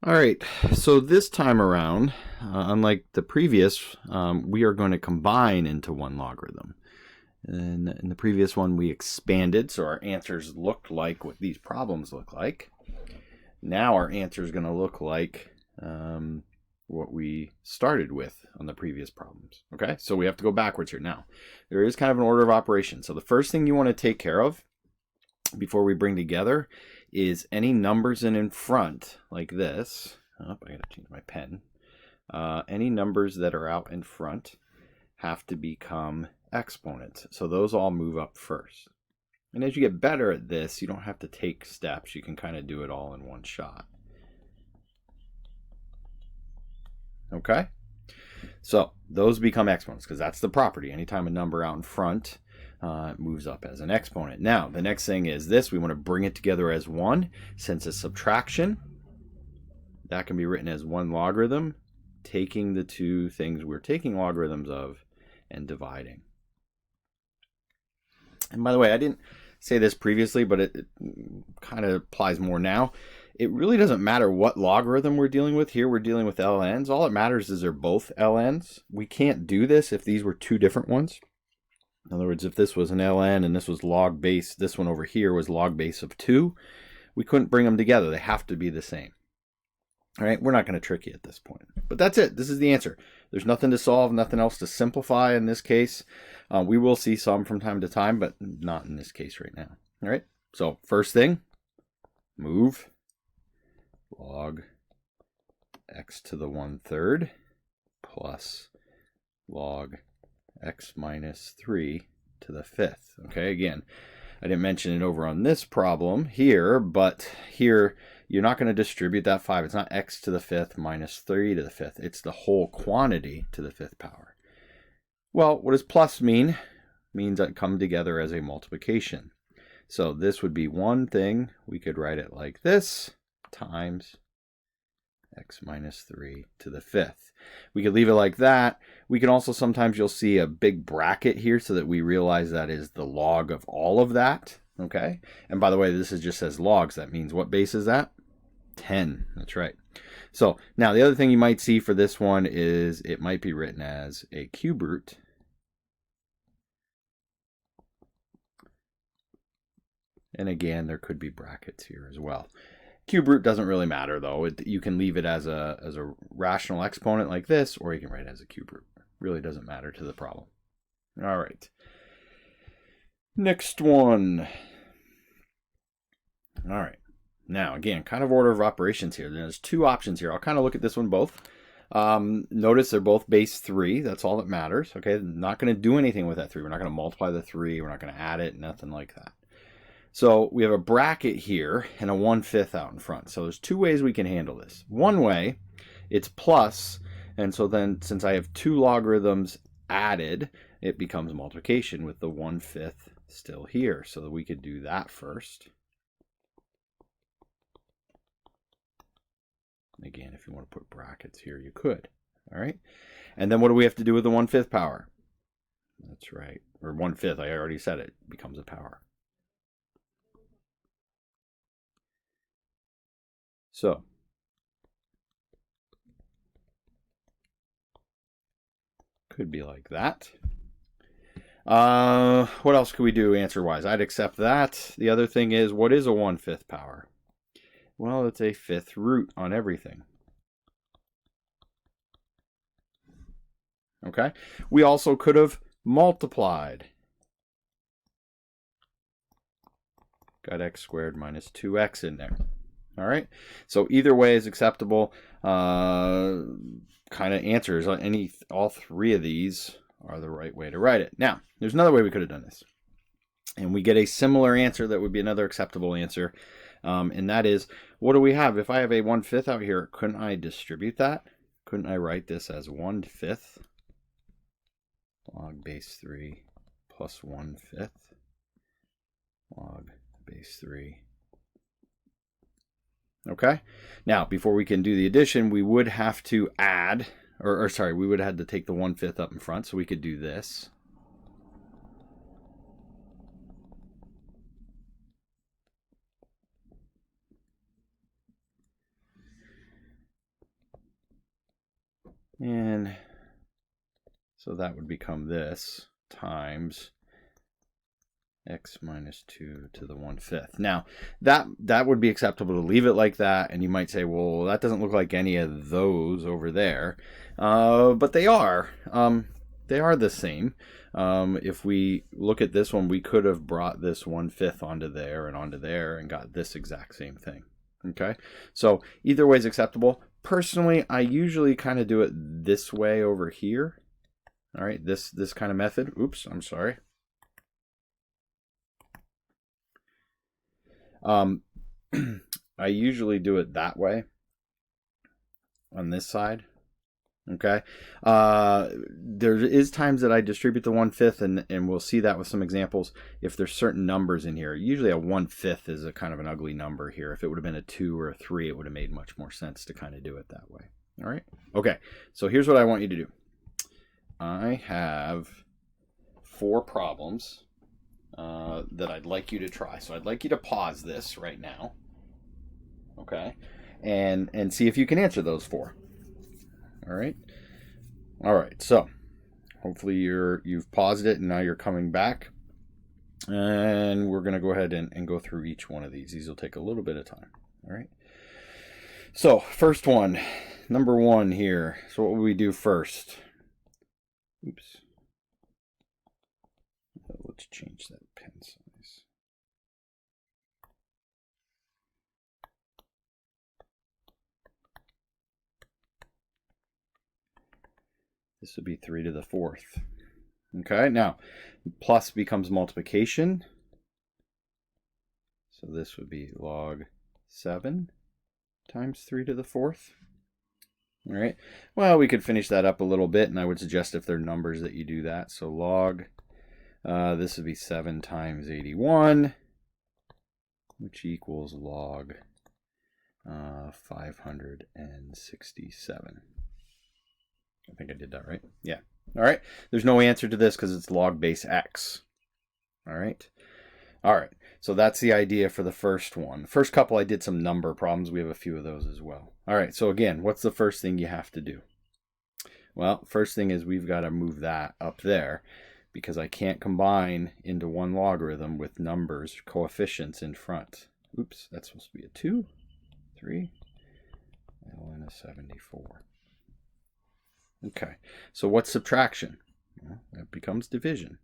All right, so this time around, unlike the previous, we are going to combine into one logarithm. And in the previous one, we expanded, so our answers looked like what these problems look like. Now our answer is going to look like what we started with on the previous problems. Okay, so we have to go backwards here. Now, there is kind of an order of operation. So the first thing you want to take care of before we bring together is any numbers in front, like this. Oh, I gotta change my pen. Any numbers that are out in front have to become exponents. So those all move up first. And as you get better at this, you don't have to take steps. You can kind of do it all in one shot. Okay? So those become exponents because that's the property. Anytime a number out in front moves up as an exponent. Now, the next thing is this. We want to bring it together as one. Since it's subtraction, that can be written as one logarithm, taking the two things we're taking logarithms of and dividing. And by the way, I didn't say this previously, but it kind of applies more now. It really doesn't matter what logarithm we're dealing with. Here we're dealing with ln's. All that matters is they're both ln's. We can't do this if these were two different ones. In other words, if this was an ln and this was log base, this one over here was log base of 2, we couldn't bring them together. They have to be the same. All right, we're not going to trick you at this point. But that's it. This is the answer. There's nothing to solve, nothing else to simplify in this case. We will see some from time to time, but not in this case right now. All right, so first thing, move log x to the 1/3 plus log x minus 3 to the 5th. Okay, again, I didn't mention it over on this problem here, but here you're not going to distribute that 5. It's not x to the 5th minus 3 to the 5th. It's the whole quantity to the 5th power. Well, what does plus mean? It means that come together as a multiplication. So this would be one thing. We could write it like this, times x minus 3 to the 5th. We could leave it like that. We can also, sometimes you'll see a big bracket here so that we realize that is the log of all of that. Okay. And by the way, this is just says logs. That means what base is that? 10. That's right. So now the other thing you might see for this one is it might be written as a cube root. And again, there could be brackets here as well. Cube root doesn't really matter though. You can leave it as a rational exponent like this, or you can write it as a cube root. It really doesn't matter to the problem. All right. Next one. All right. Now, again, kind of order of operations here. There's two options here. I'll kind of look at this one both. Notice they're both base 3. That's all that matters. Okay, not going to do anything with that 3. We're not going to multiply the 3. We're not going to add it, nothing like that. So we have a bracket here and a 1/5 out in front. So there's two ways we can handle this. One way, it's plus, and so then since I have two logarithms added, it becomes multiplication with the 1/5 still here. So that we could do that first. Again, if you want to put brackets here, you could. All right. And then what do we have to do with the 1/5 power? That's right. Or 1/5, I already said it, becomes a power. So could be like that. What else could we do answer-wise? I'd accept that. The other thing is, what is a 1/5 power? Well, it's a 5th root on everything. Okay. We also could have multiplied. Got x squared minus 2x in there. All right. So either way is acceptable. Kind of answers. All three of these are the right way to write it. Now, there's another way we could have done this. And we get a similar answer that would be another acceptable answer. And that is, what do we have? If I have a 1/5 out here, couldn't I distribute that? Couldn't I write this as 1/5 log base 3 plus 1/5 log base 3? Okay. Now, before we can do the addition, we would have to add, we would have had to take the 1/5 up in front, so we could do this. And so that would become this times x minus 2 to the 1/5. Now, that would be acceptable to leave it like that, and you might say, well, that doesn't look like any of those over there. But they are. They are the same. If we look at this one, we could have brought this 1/5 onto there and got this exact same thing. Okay, so either way is acceptable. Personally, I usually kind of do it this way over here. All right, this kind of method. Oops, I'm sorry. I usually do it that way on this side. Okay. There is times that I distribute the 1/5, and we'll see that with some examples. If there's certain numbers in here, usually a 1/5 is a kind of an ugly number here. If it would have been a 2 or a 3, it would have made much more sense to kind of do it that way. All right. Okay. So here's what I want you to do. I have 4 problems that I'd like you to try. So I'd like you to pause this right now. Okay. And see if you can answer those 4. All right. So hopefully you've paused it and now you're coming back. And we're going to go ahead and go through each one of these. These will take a little bit of time. All right. So first one, number 1 here. So what will we do first? Oops. Let's change that pen size. This would be 3 to the 4th. Okay, now plus becomes multiplication. So this would be log 7 times 3 to the 4th. All right, well, we could finish that up a little bit, and I would suggest if they're numbers that you do that. So log, this would be 7 times 81, which equals log 567. I think I did that right. Yeah. All right. There's no answer to this because it's log base x. All right. All right. So that's the idea for the first one. First couple, I did some number problems. We have a few of those as well. All right. So again, what's the first thing you have to do? Well, first thing is we've got to move that up there because I can't combine into one logarithm with numbers, coefficients in front. Oops, that's supposed to be a 2, 3, ln of 74. Okay, so what's subtraction? Well, that becomes division.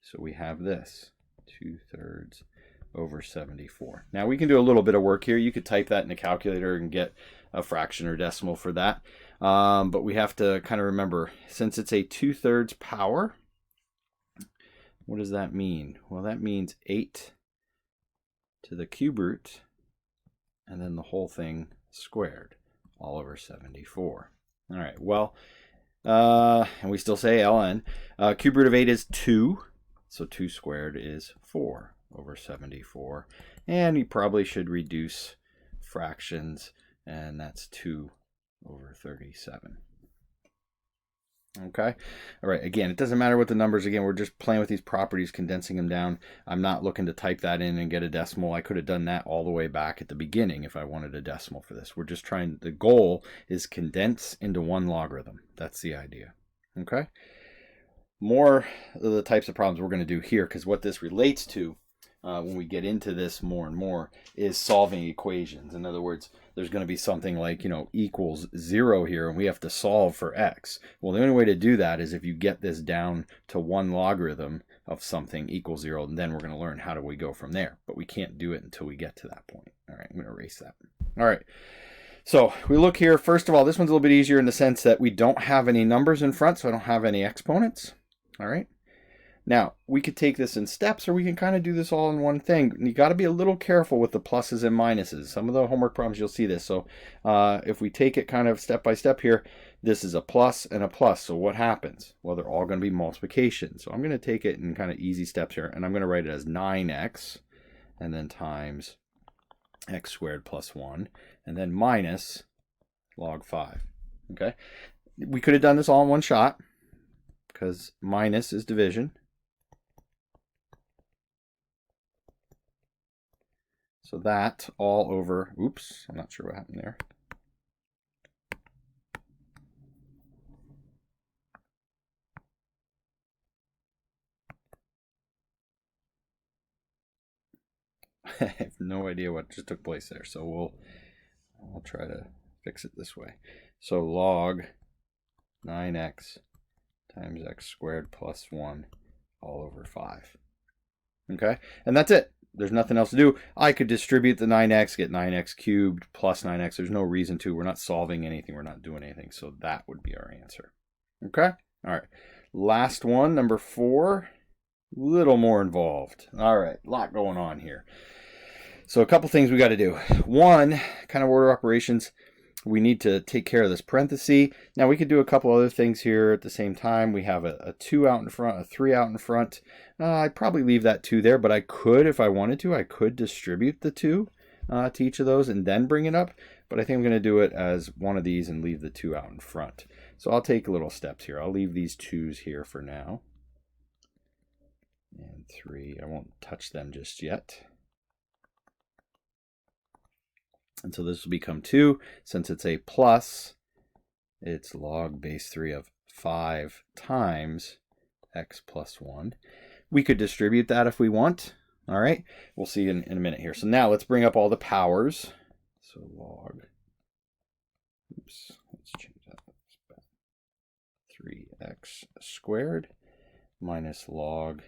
So we have this, 2/3 over 74. Now we can do a little bit of work here. You could type that in a calculator and get a fraction or decimal for that. But we have to kind of remember, since it's a 2/3 power, what does that mean? Well, that means 8 to the cube root, and then the whole thing squared, all over 74. All right, well, and we still say ln. Cube root of 8 is 2, so 2 squared is 4 over 74. And you probably should reduce fractions, and that's 2 over 37. Okay, all right, again, it doesn't matter what the numbers, again, we're just playing with these properties, condensing them down. I'm not looking to type that in and get a decimal. I could have done that all the way back at the beginning if I wanted a decimal for this. We're just trying, the goal is condense into one logarithm. That's the idea. Okay, more of the types of problems we're going to do here, because what this relates to when we get into this more and more is solving equations. In other words, there's going to be something like, equals 0 here, and we have to solve for x. Well, the only way to do that is if you get this down to one logarithm of something equals 0, and then we're going to learn how do we go from there. But we can't do it until we get to that point. All right, I'm going to erase that. All right, so we look here. First of all, this one's a little bit easier in the sense that we don't have any numbers in front, so I don't have any exponents. All right. Now, we could take this in steps, or we can kind of do this all in one thing. You got to be a little careful with the pluses and minuses. Some of the homework problems, you'll see this. So if we take it kind of step by step here, this is a plus and a plus. So what happens? Well, they're all going to be multiplication. So I'm going to take it in kind of easy steps here, and I'm going to write it as 9x, and then times x squared plus 1, and then minus log 5. Okay? We could have done this all in one shot, because minus is division. So that all over, oops, I'm not sure what happened there. I have no idea what just took place there. So I'll try to fix it this way. So log 9x times x squared plus 1 all over 5. Okay, and that's it. There's nothing else to do. I could distribute the 9x, get 9x cubed plus 9x. There's no reason to. We're not solving anything. We're not doing anything. So that would be our answer. Okay? All right. Last one, number 4. Little more involved. All right. A lot going on here. So a couple things we got to do. One, kind of order operations. We need to take care of this parenthesis. Now we could do a couple other things here at the same time. We have a 2 out in front, a 3 out in front. I'd probably leave that 2 there, but I could, if I wanted to, I could distribute the 2 to each of those and then bring it up. But I think I'm going to do it as one of these and leave the 2 out in front. So I'll take little steps here. I'll leave these 2's here for now. And 3, I won't touch them just yet. And so this will become 2. Since it's a plus, it's log base 3 of 5 times x plus 1. We could distribute that if we want. All right, we'll see in a minute here. So now let's bring up all the powers. So log, oops, let's change that. 3x squared minus log.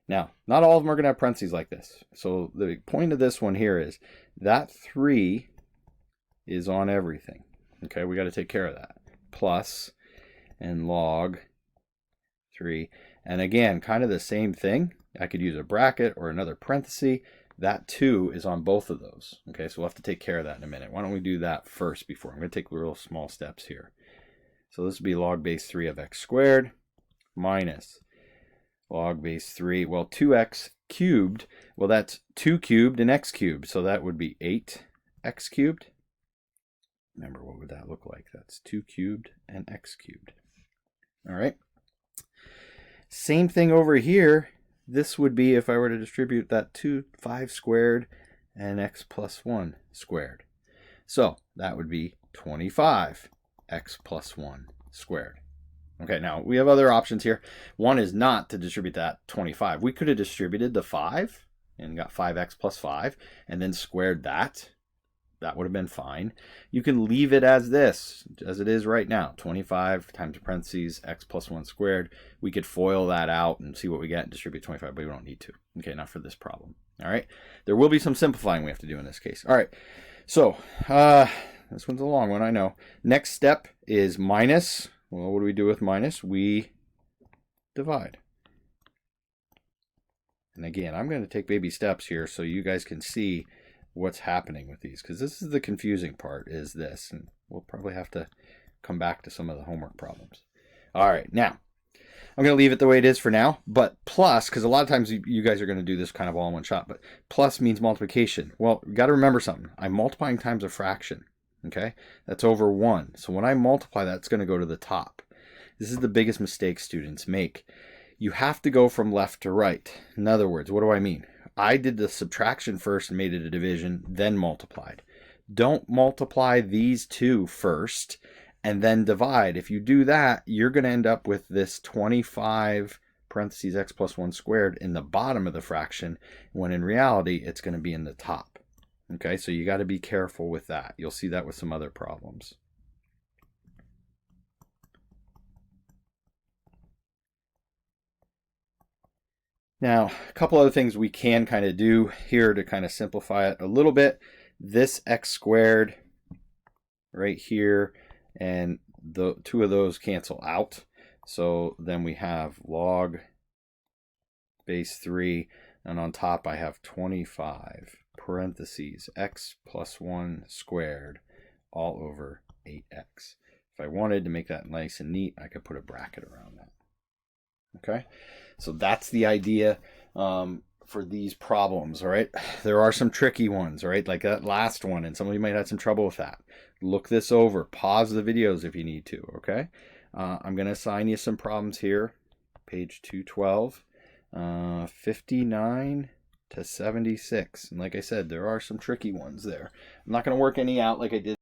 Now, not all of them are going to have parentheses like this. So the point of this one here is that 3 is on everything. Okay, we got to take care of that. Plus and log 3. And again, kind of the same thing. I could use a bracket or another parenthesis. That 2 is on both of those. Okay, so we'll have to take care of that in a minute. Why don't we do that first before? I'm going to take real small steps here. So this would be log base 3 of x squared minus log base 3, well, 2x cubed, well, that's 2 cubed and x cubed, so that would be 8x cubed. Remember, what would that look like? That's 2 cubed and x cubed. All right. Same thing over here. This would be if I were to distribute that 5 squared and x plus 1 squared. So that would be 25x plus 1 squared. Okay, now we have other options here. One is not to distribute that 25. We could have distributed the 5 and got 5x plus 5 and then squared that. That would have been fine. You can leave it as this, as it is right now. 25 times parentheses, x plus 1 squared. We could FOIL that out and see what we get and distribute 25, but we don't need to. Okay, not for this problem. All right, there will be some simplifying we have to do in this case. All right, so this one's a long one, I know. Next step is minus. Well, what do we do with minus? We divide. And again, I'm going to take baby steps here so you guys can see what's happening with these, because this is the confusing part, is this. And we'll probably have to come back to some of the homework problems. All right, now, I'm going to leave it the way it is for now, but plus, because a lot of times you guys are going to do this kind of all in one shot, but plus means multiplication. Well, you got to remember something. I'm multiplying times a fraction. Okay, that's over 1. So when I multiply that, it's going to go to the top. This is the biggest mistake students make. You have to go from left to right. In other words, what do I mean? I did the subtraction first and made it a division, then multiplied. Don't multiply these 2 first and then divide. If you do that, you're going to end up with this 25 parentheses x plus 1 squared in the bottom of the fraction, when in reality, it's going to be in the top. Okay, so you got to be careful with that. You'll see that with some other problems. Now, a couple other things we can kind of do here to kind of simplify it a little bit. This x squared right here, and the 2 of those cancel out. So then we have log base 3, and on top I have 25 parentheses x plus 1 squared all over 8x. If I wanted to make that nice and neat, I could put a bracket around that. Okay, so that's the idea for these problems. All right, there are some tricky ones, all right, like that last one, and some of you might have some trouble with that. Look this over, pause the videos if you need to. Okay, I'm going to assign you some problems here, page 212, 59 to 76. And like I said, there are some tricky ones there. I'm not going to work any out like I did